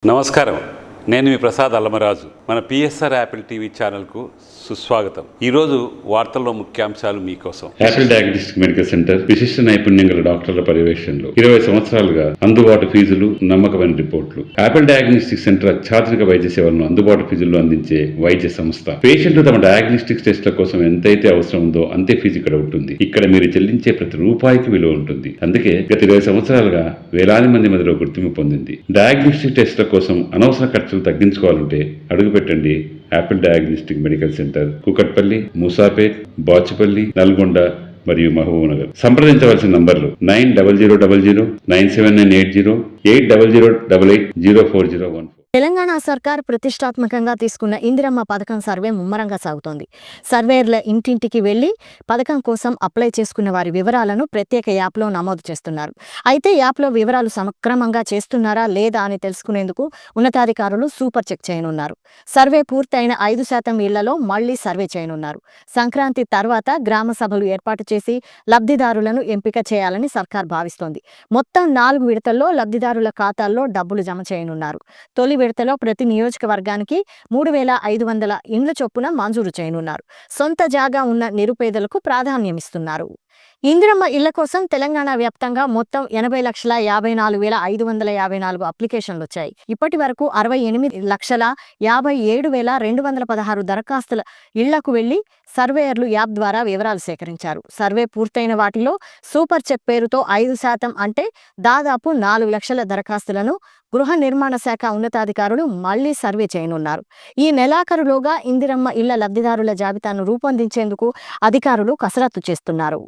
నమస్కారం. నేను మీ ప్రసాద్ అల్లమరాజు. మన పిఎస్ఆర్ యాపిల్ టీవీ ఛానల్కు సుస్వాగతం. ఈరోజు వార్తల్లో ముఖ్యాంశాలు మీకోసం. యాపిల్ డయాగ్నోస్టిక్ మెడికల్ సెంటర్ విశిష్ట నైపుణ్యం గల డాక్టర్ల పర్యవేక్షణలో 20 సంవత్సరాలుగా అందుబాటు ఫీజులు, నమ్మకమైన రిపోర్టులు. యాపిల్ డయాగ్నోస్టిక్ సెంటర్ అత్యాధునిక వైద్య సేవలను అందుబాటు ఫీజుల్లో అందించే వైద్య సంస్థ. పేషెంట్లు తమ డయాగ్నోస్టిక్ టెస్ట్ల కోసం ఎంతైతే అవసరం ఉందో అంతే ఫీజు ఇక్కడ ఉంటుంది. ఇక్కడ మీరు చెల్లించే ప్రతి రూపాయికి విలువ ఉంటుంది. అందుకే గత 20 సంవత్సరాలుగా వేలాది మంది మధ్యలో గుర్తింపు పొందింది. డయాగ్నోస్టిక్ టెస్ట్ల కోసం అనవసర ఖర్చులు తగ్గించుకోవాలంటే అడుగు పెట్టండి Apple diagnostic medical centre, Kukatpally, Moosapet, Bachupally, Nalgonda మరియు మహబూబ్నగర్. సంప్రదించవలసిన నంబర్లు 9000 97980 8008804014. తెలంగాణ సర్కార్ ప్రతిష్టాత్మకంగా తీసుకున్న ఇందిరమ్మ పథకం సర్వే ముమ్మరంగా సాగుతోంది. సర్వేర్ల ఇంటింటికి వెళ్లి పథకం కోసం అప్లై చేసుకున్న వారి వివరాలను ప్రత్యేక యాప్లో నమోదు చేస్తున్నారు. అయితే యాప్లో వివరాలు సక్రమంగా చేస్తున్నారా లేదా అని తెలుసుకునేందుకు ఉన్నతాధికారులు సూపర్ చెక్ చేయనున్నారు. సర్వే పూర్తయిన 5% ఇళ్లలో మళ్లీ సర్వే చేయనున్నారు. సంక్రాంతి తర్వాత గ్రామ సభలు ఏర్పాటు చేసి లబ్ధిదారులను ఎంపిక చేయాలని సర్కార్ భావిస్తోంది. మొత్తం 4 విడతల్లో లబ్ధిదారుల ఖాతాల్లో డబ్బులు జమ చేయనున్నారు. తొలి విడతలో ప్రతి నియోజకవర్గానికి 3500 ఇండ్ల చొప్పున మంజూరు చేయనున్నారు. సొంత జాగా ఉన్న నిరుపేదలకు ప్రాధాన్యమిస్తున్నారు. ఇందిరమ్మ ఇళ్ల కోసం తెలంగాణ వ్యాప్తంగా మొత్తం 80,54,554 అప్లికేషన్లు వచ్చాయి. ఇప్పటి వరకు 68,57,216 దరఖాస్తుల ఇళ్లకు వెళ్లి సర్వేయర్లు యాప్ ద్వారా వివరాలు సేకరించారు. సర్వే పూర్తయిన వాటిలో సూపర్ చెక్ పేరుతో 5% అంటే దాదాపు 4 లక్షల దరఖాస్తులను గృహ నిర్మాణ శాఖ ఉన్నతాధికారులు మళ్లీ సర్వే చేయనున్నారు. ఈ నెలాఖరులోగా ఇందిరమ్మ ఇళ్ల లబ్ధిదారుల జాబితాను రూపొందించేందుకు అధికారులు కసరత్తు చేస్తున్నారు.